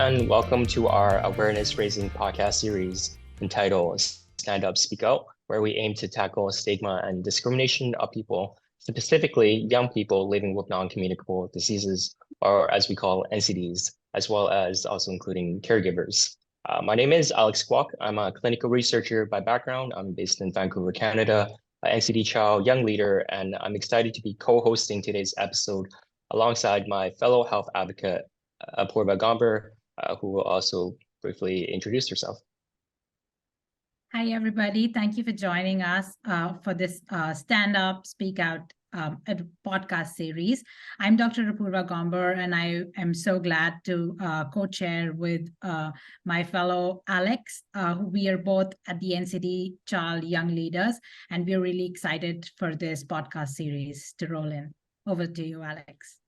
and welcome to our awareness-raising podcast series entitled Stand Up, Speak Out, where we aim to tackle stigma and discrimination of people, specifically young people living with non-communicable diseases, or as we call NCDs, as well as also including caregivers. My name is Alex Kwok. I'm a clinical researcher by background. I'm based in Vancouver, Canada, an NCDChild young leader, and I'm excited to be co-hosting today's episode alongside my fellow health advocate, Apoorva Gomber, who will also briefly introduce herself. Hi, everybody. Thank you for joining us for this Stand Up, Speak Out podcast series. I'm Dr. Apoorva Gomber, and I am so glad to co-chair with my fellow Alex. We are both at the NCDChild Young Leaders, and we're really excited for this podcast series to roll in. Over to you, Alex.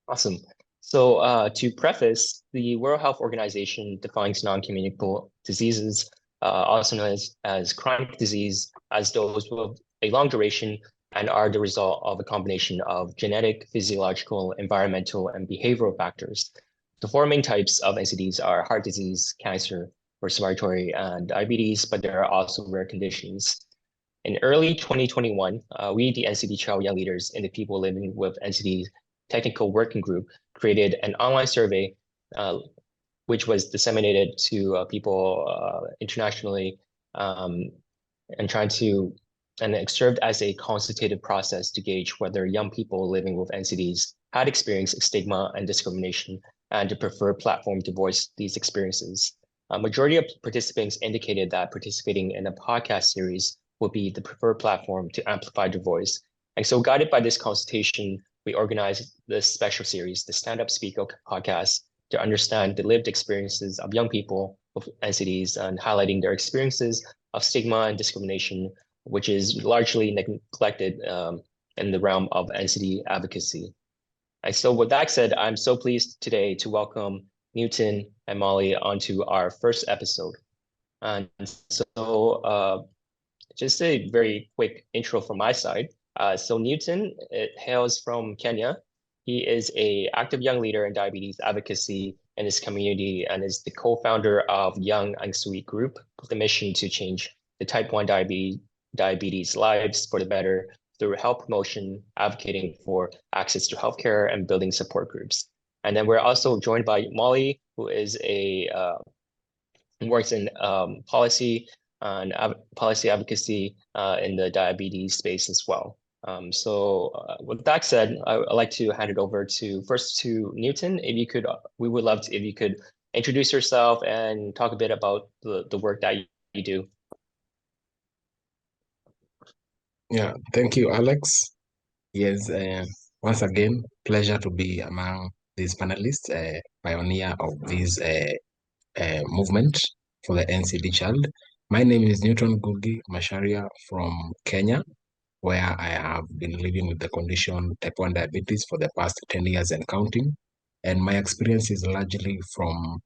Awesome. So to preface, the World Health Organization defines non-communicable diseases, also known as chronic disease, as those with a long duration and are the result of a combination of genetic, physiological, environmental, and behavioral factors. The four main types of NCDs are heart disease, cancer, respiratory, and diabetes, but there are also rare conditions. In early 2021, we, the NCDChild Young Leaders and the People Living with NCDs Technical Working Group, created an online survey which was disseminated to people internationally and it served as a consultative process to gauge whether young people living with NCDs had experienced stigma and discrimination and a preferred platform to voice these experiences. A majority of participants indicated that participating in a podcast series would be the preferred platform to amplify their voice. And so guided by this consultation, we organized this special series, the Stand Up Speak Out podcast, to understand the lived experiences of young people with NCDs and highlighting their experiences of stigma and discrimination, which is largely neglected in the realm of NCD advocacy. And so with that said, I'm so pleased today to welcome Newton and Molly onto our first episode. And so just a very quick intro from my side. So Newton hails from Kenya. He is an active young leader in diabetes advocacy in his community and is the co-founder of Young and Sweet Group with the mission to change the type 1 diabetes lives for the better through health promotion, advocating for access to healthcare, and building support groups. And then we're also joined by Molly, who is works in policy and policy advocacy in the diabetes space as well. With that said, I'd like to hand it over to Newton. If you could, we would love to, if you could introduce yourself and talk a bit about the work that you do. Yeah, thank you, Alex. Yes, once again, pleasure to be among these panelists, pioneer of this movement for the NCDChild. My name is Newton Macharia from Kenya, where I have been living with the condition type 1 diabetes for the past 10 years and counting. And my experience is largely from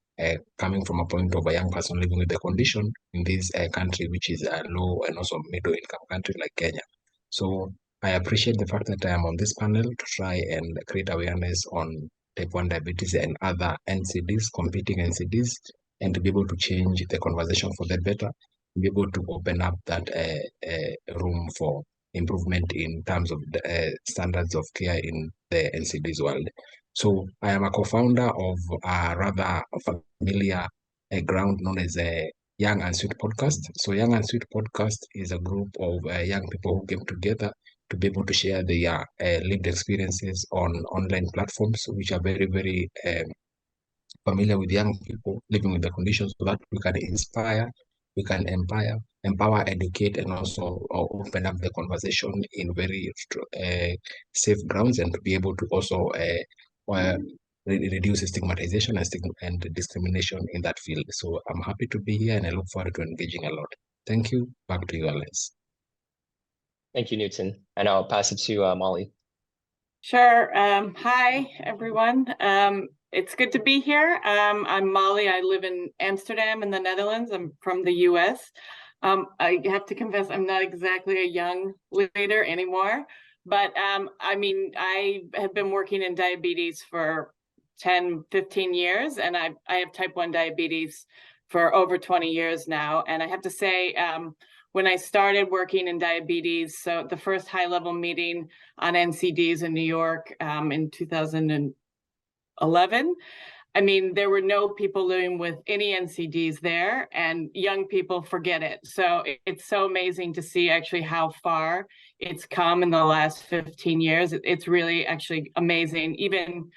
coming from a point of a young person living with the condition in this country, which is a low and also middle income country like Kenya. So I appreciate the fact that I am on this panel to try and create awareness on type 1 diabetes and other NCDs, competing NCDs, and to be able to change the conversation for the better, to be able to open up that room for improvement in terms of the standards of care in the NCDs world. So I am a co-founder of a rather familiar ground known as a Young and Sweet podcast. So Young and Sweet podcast is a group of young people who came together to be able to share their lived experiences on online platforms, which are very, very familiar with young people living with the conditions, so that we can inspire, we can empower, educate, and also open up the conversation in very safe grounds, and to be able to also reduce stigmatization and discrimination in that field. So I'm happy to be here and I look forward to engaging a lot. Thank you. Back to you, Alex. Thank you, Newton. And I'll pass it to Molly. Sure. Hi, everyone. It's good to be here. I'm Molly. I live in Amsterdam in the Netherlands. I'm from the US. I have to confess, I'm not exactly a young leader anymore, but I mean, I have been working in diabetes for 10, 15 years, and I have type 1 diabetes for over 20 years now. And I have to say, when I started working in diabetes, so the first high-level meeting on NCDs in New York in 2011, I mean, there were no people living with any NCDs there, and young people forget it. So it's so amazing to see actually how far it's come in the last 15 years. It's really actually amazing. Even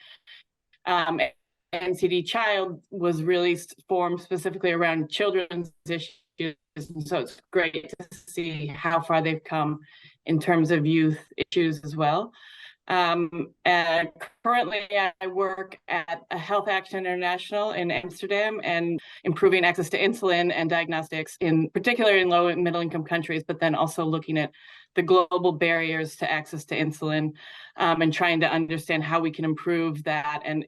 NCDChild was really formed specifically around children's issues. And so it's great to see how far they've come in terms of youth issues as well. And currently, I work at a Health Action International in Amsterdam and improving access to insulin and diagnostics, in particular in low and middle income countries, but then also looking at the global barriers to access to insulin and trying to understand how we can improve that and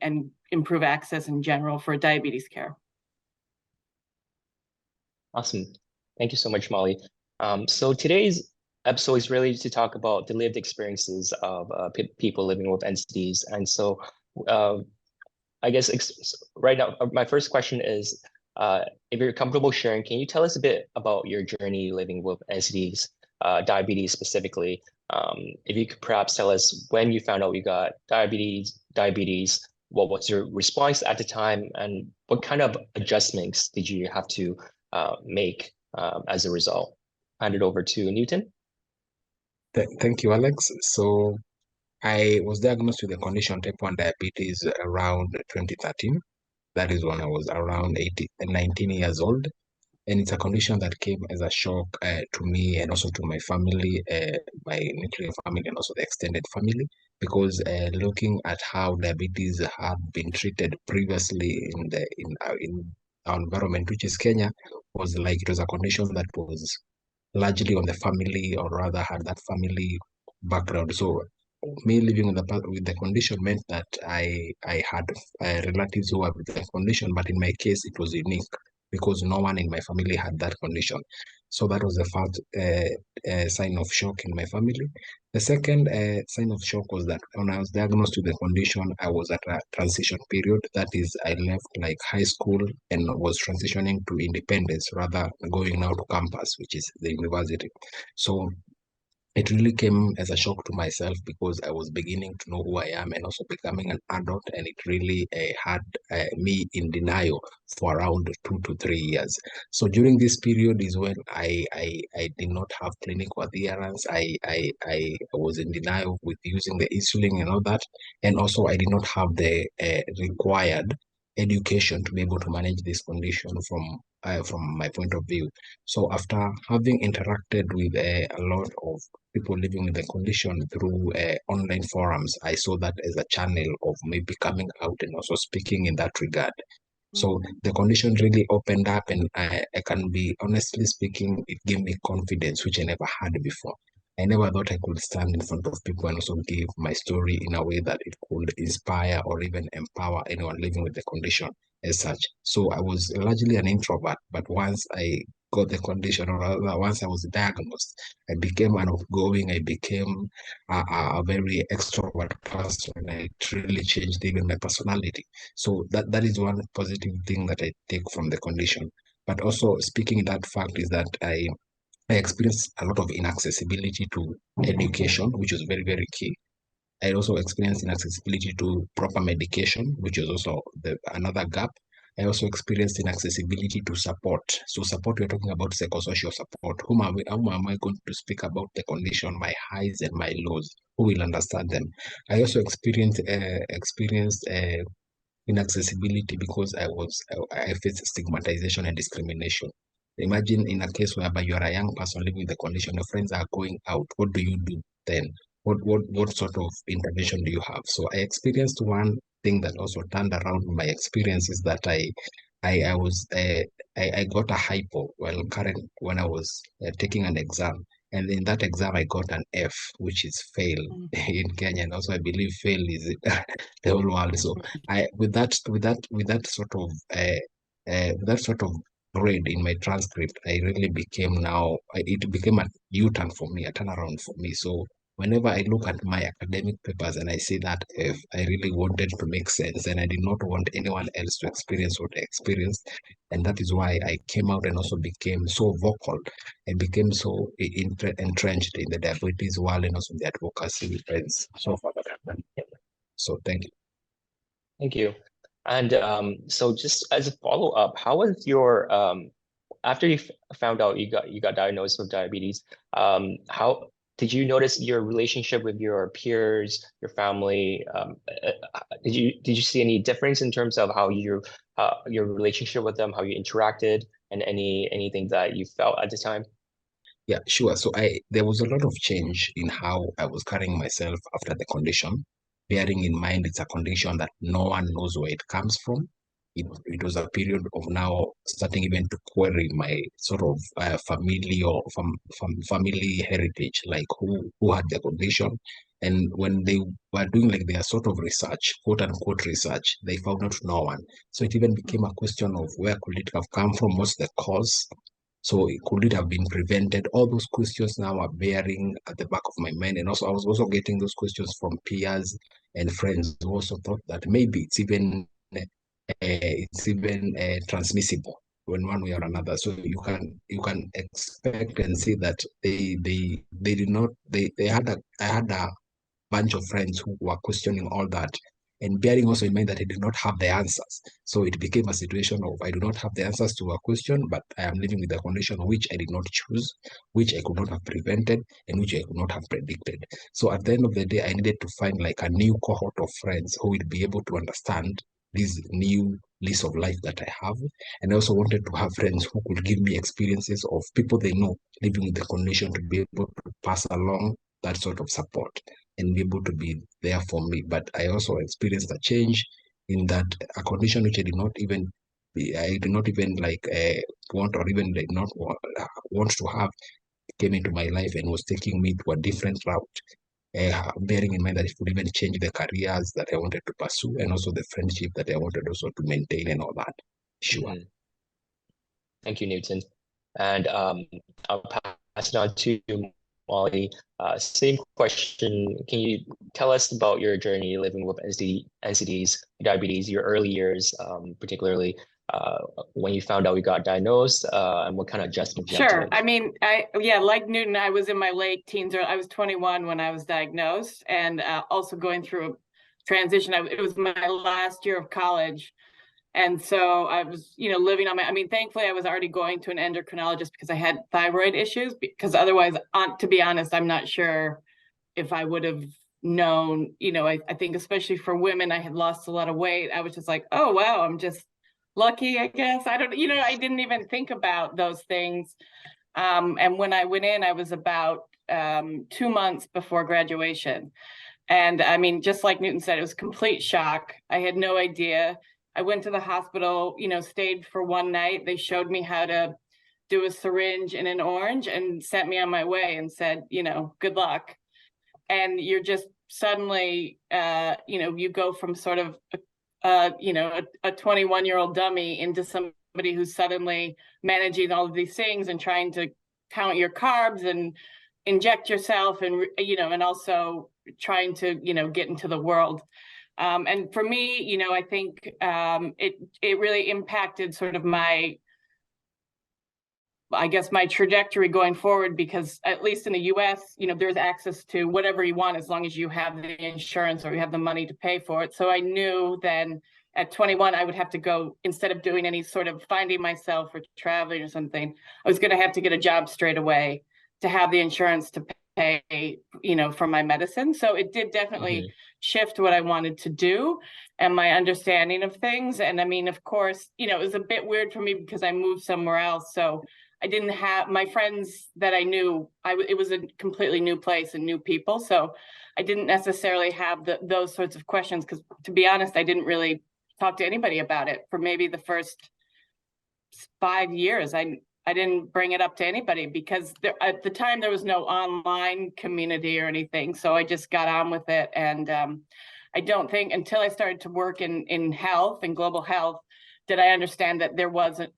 improve access in general for diabetes care. Awesome. Thank you so much, Molly. So today's episode is really to talk about the lived experiences of people living with NCDs. And so I guess right now, my first question is, if you're comfortable sharing, can you tell us a bit about your journey living with NCDs, diabetes specifically? If you could perhaps tell us when you found out you got diabetes, what was your response at the time, and what kind of adjustments did you have to make as a result? Hand it over to Newton. Thank you, Alex. So I was diagnosed with the condition type 1 diabetes around 2013. That is when I was around 19 years old. And it's a condition that came as a shock to me and also to my family, my nuclear family, and also the extended family, because looking at how diabetes had been treated previously in our environment, which is Kenya, was like it was a condition that was largely on the family, or rather had that family background. So me living with the condition meant that I had relatives who had the condition, but in my case it was unique because no one in my family had that condition. So that was the first sign of shock in my family. The second sign of shock was that when I was diagnosed with the condition, I was at a transition period. That is, I left like high school and was transitioning to independence, rather going now to campus, which is the university. So it really came as a shock to myself because I was beginning to know who I am and also becoming an adult, and it really had me in denial for around 2 to 3 years. So during this period is when I did not have clinical adherence. I was in denial with using the insulin and all that, and also I did not have the required education to be able to manage this condition from my point of view. So after having interacted with a lot of people living with the condition through online forums, I saw that as a channel of me coming out and also speaking in that regard. So the condition really opened up, and I can be honestly speaking, it gave me confidence, which I never had before. I never thought I could stand in front of people and also give my story in a way that it could inspire or even empower anyone living with the condition as such. So I was largely an introvert, but once I got the condition, or rather once I was diagnosed, I became an outgoing, I became a very extrovert person. It really changed even my personality. So that is one positive thing that I take from the condition. But also speaking that fact is that I experienced a lot of inaccessibility to education, which was very, very key. I also experienced inaccessibility to proper medication, which is also another gap. I also experienced inaccessibility to support. So support, we're talking about psychosocial support. How am I going to speak about the condition, my highs and my lows? Who will understand them? I also experienced inaccessibility because I faced stigmatization and discrimination. Imagine in a case whereby you are a young person living with the condition, your friends are going out. What do you do then? What sort of intervention do you have? So I experienced one thing that also turned around my experience is that I got a hypo when I was taking an exam. And in that exam, I got an F, which is fail in Kenya. And also, I believe fail is the whole world. So with that sort of grade in my transcript, I really became it became a U-turn for me, a turnaround for me. So whenever I look at my academic papers and I see that if I really wanted to make sense and I did not want anyone else to experience what I experienced, and that is why I came out and also became so vocal and became so entrenched in the diabetes world and also the advocacy and so far that I've done. So thank you. Thank you. And so just as a follow-up, how was your after you found out you got diagnosed with diabetes, how did you notice your relationship with your peers, your family? Did you see any difference in terms of how your relationship with them, how you interacted, and anything that you felt at the time? Yeah, sure. So there was a lot of change in how I was carrying myself after the condition, bearing in mind it's a condition that no one knows where it comes from. It was a period of now starting even to query my sort of family or family heritage, like who had the condition. And when they were doing like their sort of research, quote unquote research, they found out no one. So it even became a question of where could it have come from? What's the cause? So could it have been prevented? All those questions now are bearing at the back of my mind. And also I was also getting those questions from peers and friends who also thought that maybe it's even transmissible in one way or another. So you can expect and see that they did not I had a bunch of friends who were questioning all that, and bearing also in mind that I did not have the answers. So it became a situation of I do not have the answers to a question, but I am living with a condition which I did not choose, which I could not have prevented, and which I could not have predicted. So at the end of the day, I needed to find like a new cohort of friends who would be able to understand this new lease of life that I have. And I also wanted to have friends who could give me experiences of people they know living with the condition to be able to pass along that sort of support and be able to be there for me. But I also experienced a change in that a condition which I did not even like want or even did not want to have came into my life and was taking me to a different route. Bearing in mind that it would even change the careers that I wanted to pursue and also the friendship that I wanted also to maintain and all that. Sure. Mm-hmm. Thank you, Newton. And I'll pass it on to Molly. Same question. Can you tell us about your journey living with NCDs, diabetes, your early years, particularly when you found out you got diagnosed, and what kind of adjustments you had to Sure. make? I mean, like Newton, I was in my late teens, or I was 21 when I was diagnosed, and also going through a transition. It was my last year of college. And so I was, living on thankfully I was already going to an endocrinologist because I had thyroid issues, because otherwise, to be honest, I'm not sure if I would have known, I think especially for women, I had lost a lot of weight. I was just like, oh, wow, I'm just lucky, I guess. I don't, I didn't even think about those things. And when I went in, I was about 2 months before graduation. And I mean, just like Newton said, it was complete shock. I had no idea. I went to the hospital, stayed for one night. They showed me how to do a syringe in an orange and sent me on my way and said, good luck. And you're just suddenly, you go from sort of, a 21-year-old dummy into somebody who's suddenly managing all of these things and trying to count your carbs and inject yourself and, and also trying to, get into the world. And for me, I think it really impacted sort of my trajectory going forward, because at least in the US, there's access to whatever you want as long as you have the insurance or you have the money to pay for it. So I knew then at 21, I would have to go, instead of doing any sort of finding myself or traveling or something, I was going to have to get a job straight away to have the insurance to pay, for my medicine. So it did definitely shift what I wanted to do and my understanding of things. And I mean, of course, it was a bit weird for me because I moved somewhere else. So I didn't have my friends that I knew. It was a completely new place and new people. So I didn't necessarily have those sorts of questions, because to be honest, I didn't really talk to anybody about it for maybe the first 5 years. I didn't bring it up to anybody because at the time there was no online community or anything. So I just got on with it. And I don't think until I started to work in health and global health did I understand that there wasn't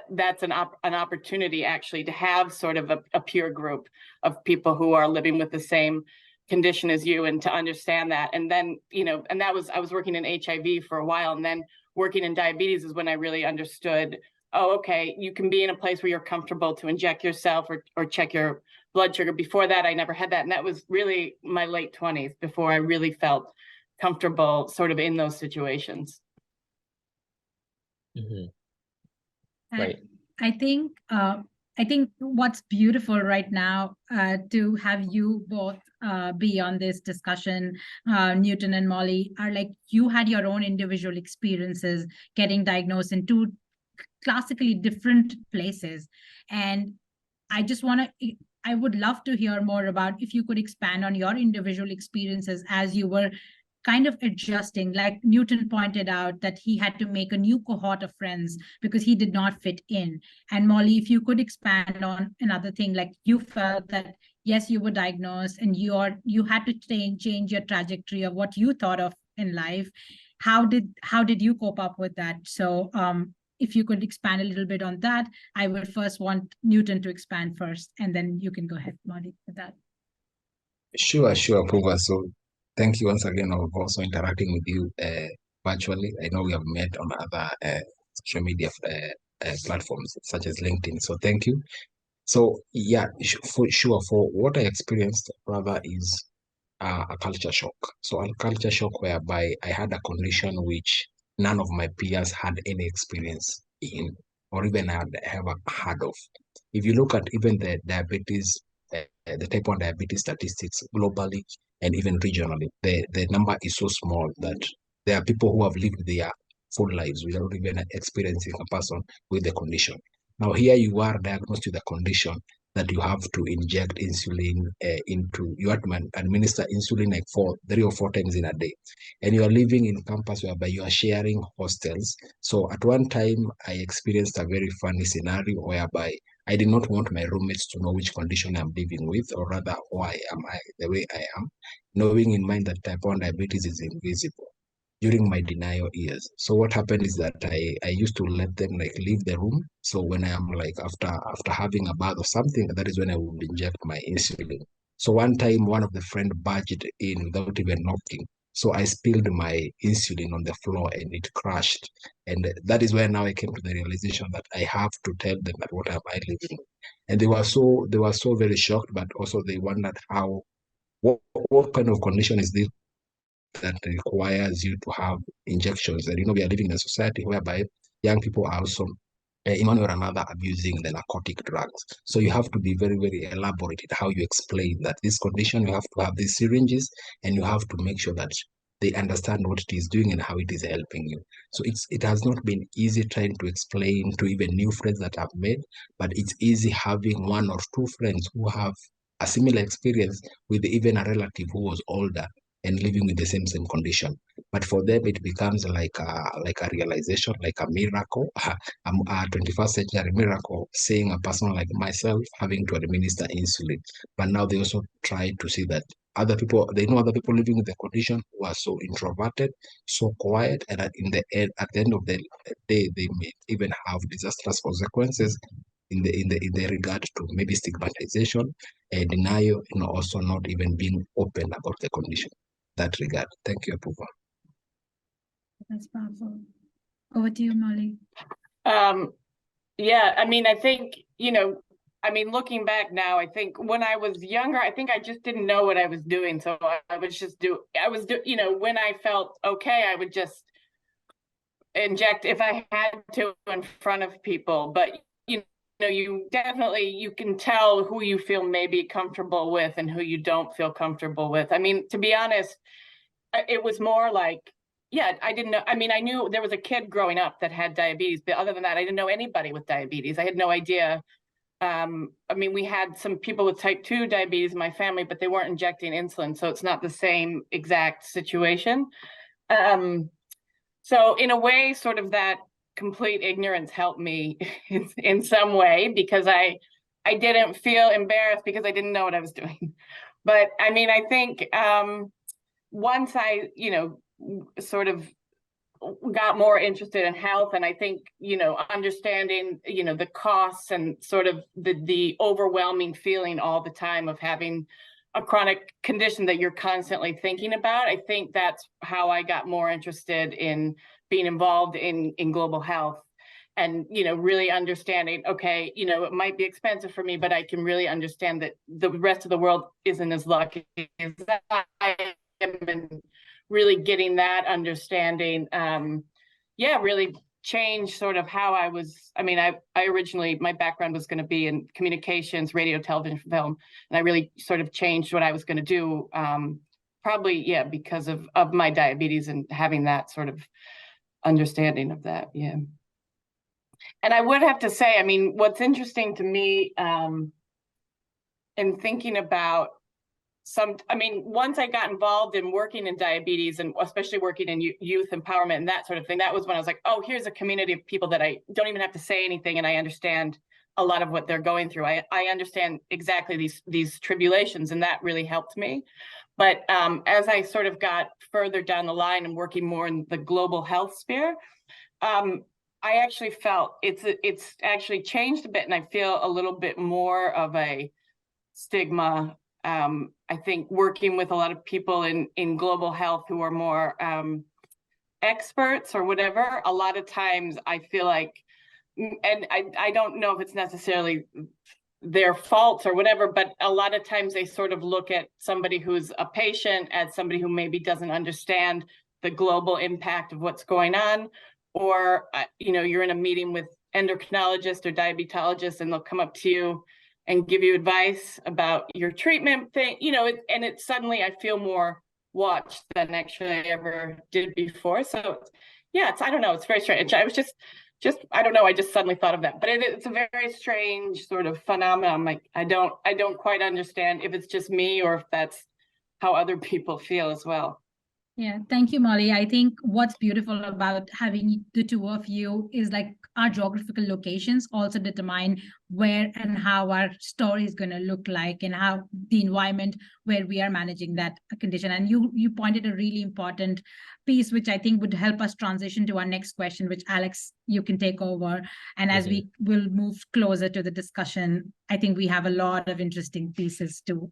that's an opportunity actually to have sort of a peer group of people who are living with the same condition as you, and to understand that. And then, and I was working in HIV for a while, and then working in diabetes is when I really understood, oh, okay, you can be in a place where you're comfortable to inject yourself or check your blood sugar. Before that, I never had that. And that was really my late 20s before I really felt comfortable sort of in those situations. Mm-hmm. Right. I think what's beautiful right now to have you both be on this discussion, Newton and Molly, are like you had your own individual experiences getting diagnosed in two classically different places. And I would love to hear more about if you could expand on your individual experiences as you were kind of adjusting. Like Newton pointed out that he had to make a new cohort of friends because he did not fit in. And Molly, if you could expand on another thing, like you felt that, yes, you were diagnosed and you had to change your trajectory of what you thought of in life. How did you cope up with that? So if you could expand a little bit on that, I would first want Newton to expand first, and then you can go ahead, Molly, with that. Sure, Apoorva. So thank you once again for also interacting with you virtually. I know we have met on other social media platforms such as LinkedIn. So thank you. So yeah, for sure, for what I experienced rather is a culture shock. So a culture shock whereby I had a condition which none of my peers had any experience in, or even had ever heard of. If you look at even the diabetes, the type 1 diabetes statistics globally and even regionally, the number is so small that there are people who have lived their full lives without even experiencing a person with the condition. Now here you are diagnosed with a condition that you have to inject insulin you have to administer insulin like 3 or 4 times in a day. And you are living in campus whereby you are sharing hostels. So at one time, I experienced a very funny scenario whereby I did not want my roommates to know which condition I'm living with, or rather why am I the way I am, knowing in mind that type 1 diabetes is invisible during my denial years. So what happened is that I used to let them like leave the room. So when I am like after having a bath or something, that is when I would inject my insulin. So one time one of the friend barged in without even knocking. So I spilled my insulin on the floor and it crashed. And that is where now I came to the realization that I have to tell them that what am I living. And they were so very shocked, but also they wondered what kind of condition is this that requires you to have injections. And we are living in a society whereby young people are also in one way or another abusing the narcotic drugs. So you have to be very, very elaborate in how you explain that this condition, you have to have these syringes, and you have to make sure that they understand what it is doing and how it is helping you. So it has not been easy trying to explain to even new friends that I've made, but it's easy having 1 or 2 friends who have a similar experience with even a relative who was older and living with the same condition. But for them, it becomes like a realization, like a miracle, a 21st century miracle, seeing a person like myself having to administer insulin. But now they also try to see that they know other people living with the condition who are so introverted, so quiet, and at the end of the day, they may even have disastrous consequences in the regard to maybe stigmatization, denial, also not even being open about the condition. That regard. Thank you, Apoorva. That's powerful. Over to you, Molly. Yeah, I mean, I think, looking back now, I think when I was younger, I think I just didn't know what I was doing. So I would just when I felt okay, I would just inject if I had to in front of people. But, you can tell who you feel maybe comfortable with and who you don't feel comfortable with. I mean, to be honest, it was more like, I didn't know. I mean, I knew there was a kid growing up that had diabetes, but other than that, I didn't know anybody with diabetes. I had no idea. We had some people with type 2 diabetes in my family, but they weren't injecting insulin. So it's not the same exact situation. So in a way, sort of that complete ignorance helped me in some way, because I didn't feel embarrassed because I didn't know what I was doing. But I mean, I think once I, sort of got more interested in health, and I think, understanding, the costs and sort of the overwhelming feeling all the time of having a chronic condition that you're constantly thinking about. I think that's how I got more interested in being involved in global health, and really understanding, okay, it might be expensive for me, but I can really understand that the rest of the world isn't as lucky as I am, and really getting that understanding, really changed sort of how I was. I mean, I originally, my background was going to be in communications, radio, television, film, and I really sort of changed what I was going to do, probably, because of my diabetes and having that sort of understanding of that, And I would have to say, I mean, what's interesting to me, in thinking about once I got involved in working in diabetes, and especially working in youth empowerment and that sort of thing, that was when I was like, oh, here's a community of people that I don't even have to say anything, and I understand a lot of what they're going through. I understand exactly these tribulations, and that really helped me. But as I sort of got further down the line and working more in the global health sphere, I actually felt it's actually changed a bit, and I feel a little bit more of a stigma. I think working with a lot of people in global health who are more experts or whatever, a lot of times I feel like, and I don't know if it's necessarily their faults or whatever, but a lot of times they sort of look at somebody who's a patient as somebody who maybe doesn't understand the global impact of what's going on. Or, you're in a meeting with endocrinologists or diabetologists, and they'll come up to you and give you advice about your treatment thing, and it suddenly I feel more watched than actually I ever did before. So I don't know, it's very strange. I was just I don't know, I just suddenly thought of that, but it's a very strange sort of phenomenon. Like I don't quite understand if it's just me or if that's how other people feel as well. Yeah, thank you, Molly. I think what's beautiful about having the two of you is like our geographical locations also determine where and how our story is going to look like, and how the environment where we are managing that condition. And you pointed a really important piece, which I think would help us transition to our next question, which Alex, you can take over. And as we will move closer to the discussion, I think we have a lot of interesting pieces to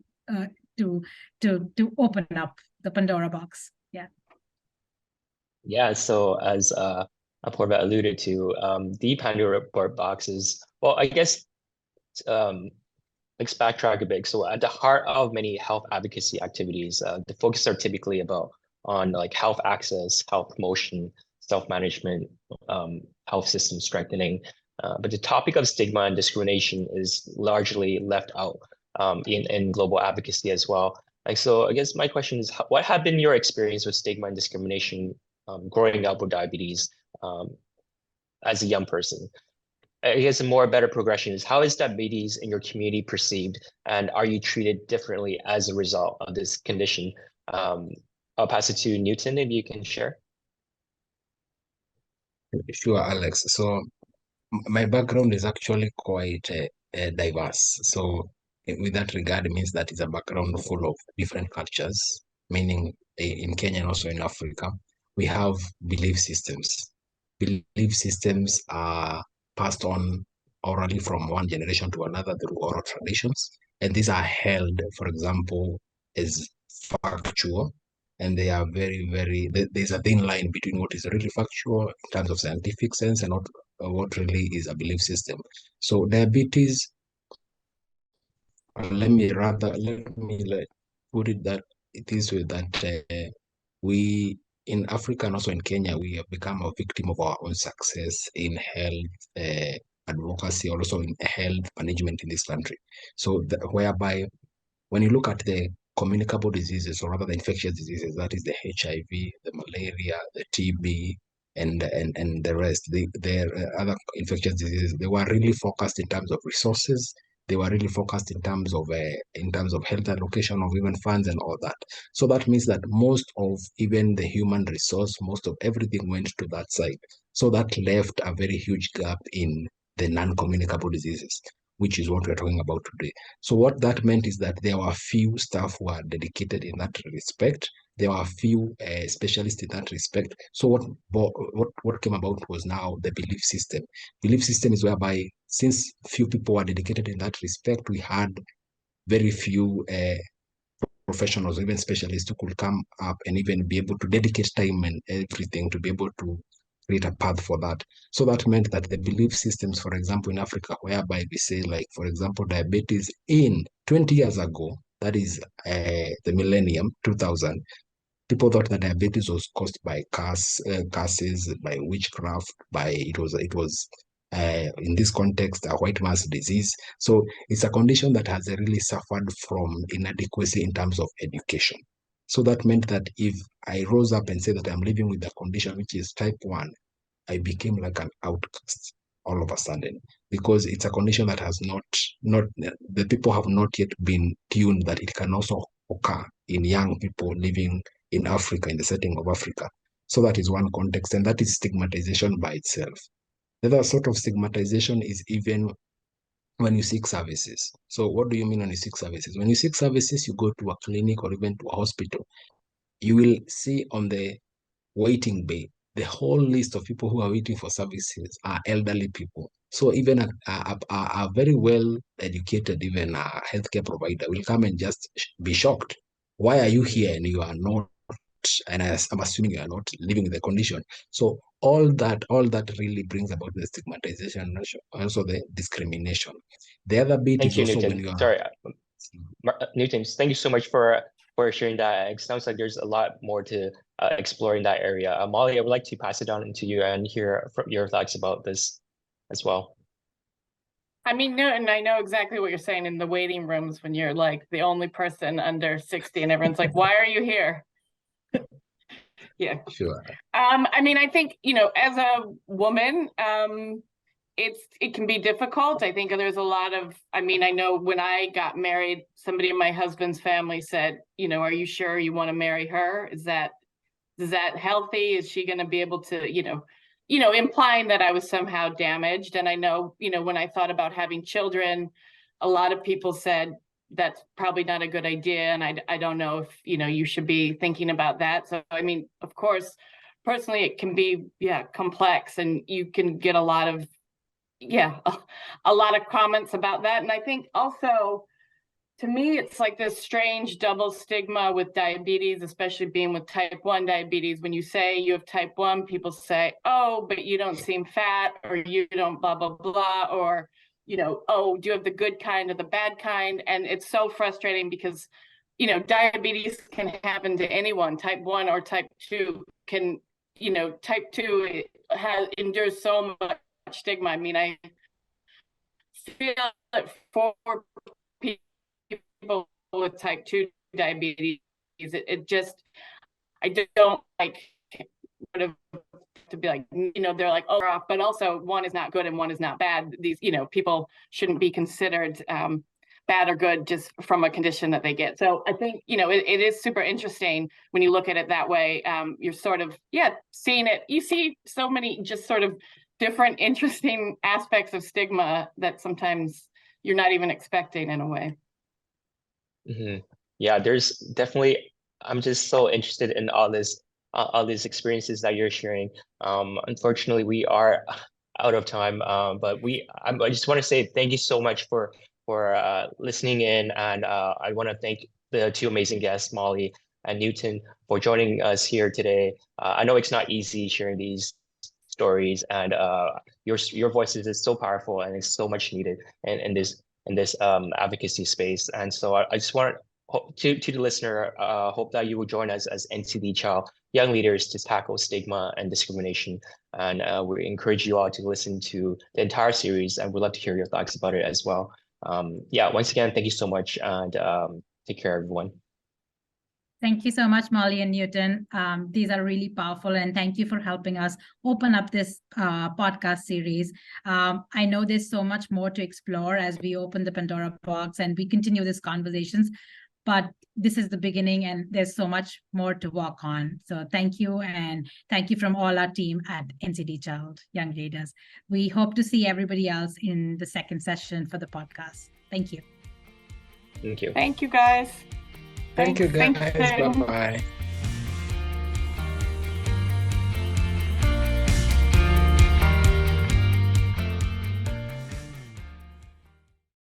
open up the Pandora box. Yeah, so as Apoorva alluded to, the Pandora box is, well, I guess, let's backtrack a bit. So at the heart of many health advocacy activities, the focus are typically on like health access, health promotion, self-management, health system strengthening. But the topic of stigma and discrimination is largely left out in global advocacy as well. Like, so I guess my question is, what have been your experience with stigma and discrimination growing up with diabetes as a young person? I guess a better progression is, how is diabetes in your community perceived, and are you treated differently as a result of this condition? I'll pass it to Newton, if you can share. Sure, Alex. So my background is actually quite diverse. So with that regard, it means that it's a background full of different cultures, meaning in Kenya and also in Africa, we have belief systems. Belief systems are passed on orally from one generation to another through oral traditions. And these are held, for example, as factual. And they are very, very, there's a thin line between what is really factual in terms of scientific sense and what really is a belief system. So diabetes, let me put it that it is with that we in Africa and also in Kenya, we have become a victim of our own success in health advocacy, also in health management in this country. So whereby when you look at the communicable diseases, or rather the infectious diseases, that is the HIV, the malaria, the TB, and the rest, the other infectious diseases, they were really focused in terms of resources. They were really focused in terms of health allocation of even funds and all that. So that means that most of even the human resource, most of everything went to that side. So that left a very huge gap in the non-communicable diseases, which is what we're talking about today. So what that meant is that there were few staff who are dedicated in that respect. There were few specialists in that respect. So what came about was now the belief system. Belief system is whereby, since few people were dedicated in that respect, we had very few professionals, even specialists who could come up and even be able to dedicate time and everything to be able to create a path for that. So that meant that the belief systems, for example, in Africa, whereby we say, like, for example, diabetes in 20 years ago, that is the millennium, 2000, people thought that diabetes was caused by curses, by witchcraft, it was in this context, a white man's disease. So it's a condition that has really suffered from inadequacy in terms of education. So that meant that if I rose up and said that I'm living with a condition which is type 1, I became like an outcast all of a sudden, because it's a condition that has not the people have not yet been tuned that it can also occur in young people living in Africa, in the setting of Africa. So that is one context, and that is stigmatization by itself. The other sort of stigmatization is even when you seek services. So what do you mean when you seek services? When you seek services, you go to a clinic or even to a hospital. You will see on the waiting bay, the whole list of people who are waiting for services are elderly people. So even a very well educated, even a healthcare provider will come and just be shocked. Why are you here and you are not? And I'm assuming you are not living with the condition. So all that really brings about the stigmatization and also the discrimination. The other bit Thank is you, also Newton. when you are Sorry, Newton, thank you so much for sharing that. It sounds like there's a lot more to explore in that area. Molly, I would like to pass it on to you and hear from your thoughts about this as well. I mean, Newton, I know exactly what you're saying in the waiting rooms when you're like the only person under 60 and everyone's like, why are you here? Yeah. sure. I mean, I think, as a woman, it can be difficult. I think there's a lot of, I know when I got married, somebody in my husband's family said, are you sure you want to marry her? Is that healthy? Is she going to be able to, implying that I was somehow damaged. And I know, when I thought about having children, a lot of people said that's probably not a good idea. And I don't know if, you should be thinking about that. So, of course, personally, it can be, complex, and you can get a lot of comments about that. And I think also, to me, it's like this strange double stigma with diabetes, especially being with type 1 diabetes. When you say you have type 1, people say, oh, but you don't seem fat, or you don't blah, blah, blah, or, oh, do you have the good kind or the bad kind? And it's so frustrating because, diabetes can happen to anyone. Type 1 or type 2 can, type 2 endures so much stigma. I feel that for people with type 2 diabetes, it just, I don't like to be like, they're like, oh, off, but also one is not good and one is not bad. These, people shouldn't be considered bad or good just from a condition that they get. So I think, it is super interesting when you look at it that way. You're sort of, seeing it. You see so many just sort of different, interesting aspects of stigma that sometimes you're not even expecting in a way. Mm-hmm. Yeah, there's definitely, I'm just so interested in all these experiences that you're sharing. Unfortunately, we are out of time, but I just want to say thank you so much for listening in, and I want to thank the two amazing guests, Molly and Newton, for joining us here today. I know it's not easy sharing these stories, and your voices is so powerful and it's so much needed in this advocacy space. And so I just want to the listener, hope that you will join us as NCDChild Young Leaders to tackle stigma and discrimination. And we encourage you all to listen to the entire series, and we'd love to hear your thoughts about it as well. Once again, thank you so much, and take care, everyone. Thank you so much, Molly and Newton. These are really powerful, and thank you for helping us open up this podcast series. I know there's so much more to explore as we open the Pandora box and we continue these conversations, but this is the beginning and there's so much more to walk on. So thank you, and thank you from all our team at NCDChild Young Leaders. We hope to see everybody else in the second session for the podcast. Thank you. Thank you. Thank you, guys. Thank you, guys. Bye-bye.